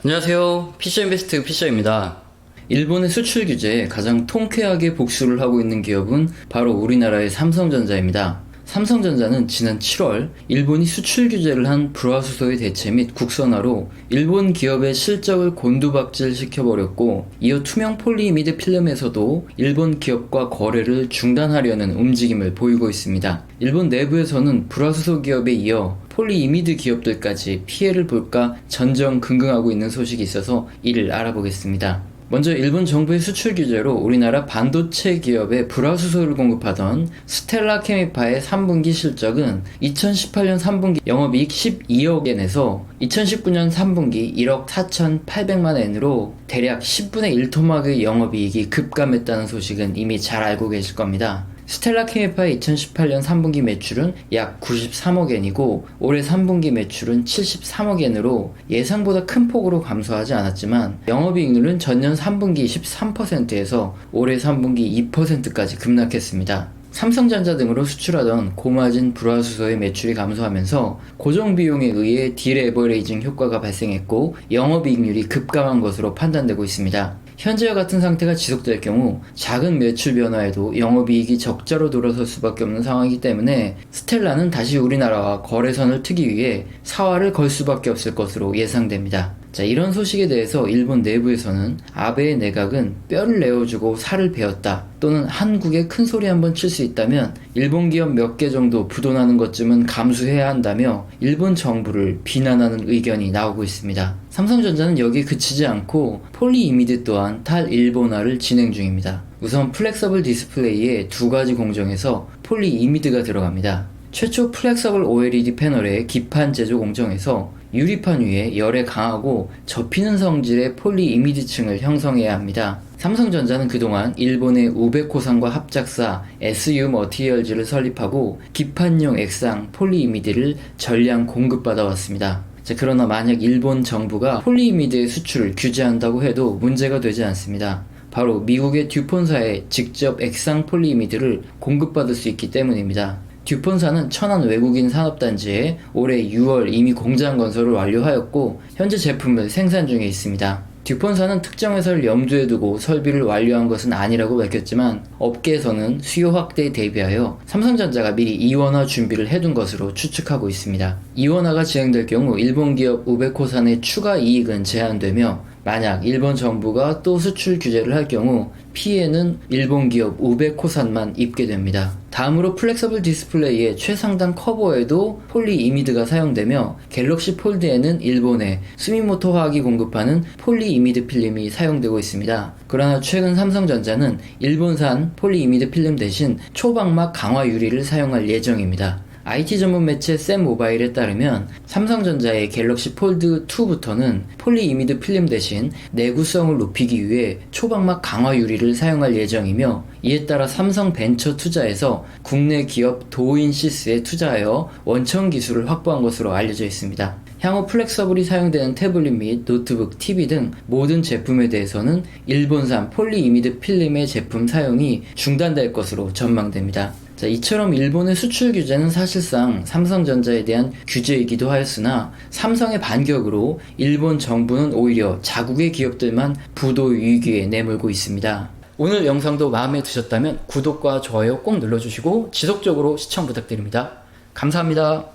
안녕하세요. 피셔인베스트 피셔입니다. 일본의 수출 규제에 가장 통쾌하게 복수를 하고 있는 기업은 바로 우리나라의 삼성전자입니다. 삼성전자는 지난 7월 일본이 수출 규제를 한 불화수소의 대체 및 국산화로 일본 기업의 실적을 곤두박질 시켜버렸고, 이어 투명 폴리이미드 필름에서도 일본 기업과 거래를 중단하려는 움직임을 보이고 있습니다. 일본 내부에서는 불화수소 기업에 이어 폴리이미드 기업들까지 피해를 볼까 전전긍긍하고 있는 소식이 있어서 이를 알아보겠습니다. 먼저 일본 정부의 수출 규제로 우리나라 반도체 기업에 불화수소를 공급하던 스텔라 케미파의 3분기 실적은 2018년 3분기 영업이익 12억엔에서 2019년 3분기 1억 4,800만엔으로 대략 10분의 1토막의 영업이익이 급감했다는 소식은 이미 잘 알고 계실 겁니다. 스텔라 케미파의 2018년 3분기 매출은 약 93억엔이고 올해 3분기 매출은 73억엔으로 예상보다 큰 폭으로 감소하지 않았지만, 영업이익률은 전년 3분기 13%에서 올해 3분기 2%까지 급락했습니다. 삼성전자 등으로 수출하던 고마진 불화수소의 매출이 감소하면서 고정비용에 의해 딜에버레이징 효과가 발생했고 영업이익률이 급감한 것으로 판단되고 있습니다. 현재와 같은 상태가 지속될 경우 작은 매출 변화에도 영업이익이 적자로 돌아설 수밖에 없는 상황이기 때문에 스텔라는 다시 우리나라와 거래선을 트기 위해 사활을 걸 수밖에 없을 것으로 예상됩니다. 자, 이런 소식에 대해서 일본 내부에서는 아베의 내각은 뼈를 내어주고 살을 베었다, 또는 한국에 큰 소리 한번 칠 수 있다면 일본 기업 몇 개 정도 부도나는 것쯤은 감수해야 한다며 일본 정부를 비난하는 의견이 나오고 있습니다. 삼성전자는 여기에 그치지 않고 폴리이미드 또한 탈일본화를 진행 중입니다. 우선 플렉서블 디스플레이의 두 가지 공정에서 폴리이미드가 들어갑니다. 최초 플렉서블 OLED 패널의 기판 제조 공정에서 유리판 위에 열에 강하고 접히는 성질의 폴리이미드층을 형성해야 합니다. 삼성전자는 그동안 일본의 우베코산과 합작사 SU 머티리얼즈를 설립하고 기판용 액상 폴리이미드를 전량 공급받아 왔습니다. 그러나 만약 일본 정부가 폴리이미드의 수출을 규제한다고 해도 문제가 되지 않습니다. 바로 미국의 듀폰사에 직접 액상 폴리이미드를 공급받을 수 있기 때문입니다. 듀폰사는 천안 외국인 산업단지에 올해 6월 이미 공장 건설을 완료하였고 현재 제품을 생산 중에 있습니다. 듀폰사는 특정 회사를 염두에 두고 설비를 완료한 것은 아니라고 밝혔지만, 업계에서는 수요 확대에 대비하여 삼성전자가 미리 이원화 준비를 해둔 것으로 추측하고 있습니다. 이원화가 진행될 경우 일본 기업 우베코산의 추가 이익은 제한되며, 만약 일본 정부가 또 수출 규제를 할 경우 피해는 일본 기업 우베코산만 입게 됩니다. 다음으로 플렉서블 디스플레이의 최상단 커버에도 폴리이미드가 사용되며, 갤럭시 폴드에는 일본의 스미모토 화학이 공급하는 폴리이미드 필름이 사용되고 있습니다. 그러나 최근 삼성전자는 일본산 폴리이미드 필름 대신 초방막 강화 유리를 사용할 예정입니다. IT 전문 매체 샘모바일에 따르면 삼성전자의 갤럭시 폴드 2부터는 폴리이미드 필름 대신 내구성을 높이기 위해 초방막 강화 유리를 사용할 예정이며, 이에 따라 삼성벤처 투자에서 국내 기업 도인시스에 투자하여 원천 기술을 확보한 것으로 알려져 있습니다. 향후 플렉서블이 사용되는 태블릿 및 노트북, TV 등 모든 제품에 대해서는 일본산 폴리이미드 필름의 제품 사용이 중단될 것으로 전망됩니다. 이처럼 일본의 수출 규제는 사실상 삼성전자에 대한 규제이기도 하였으나, 삼성의 반격으로 일본 정부는 오히려 자국의 기업들만 부도 위기에 내몰고 있습니다. 오늘 영상도 마음에 드셨다면 구독과 좋아요 꼭 눌러주시고 지속적으로 시청 부탁드립니다. 감사합니다.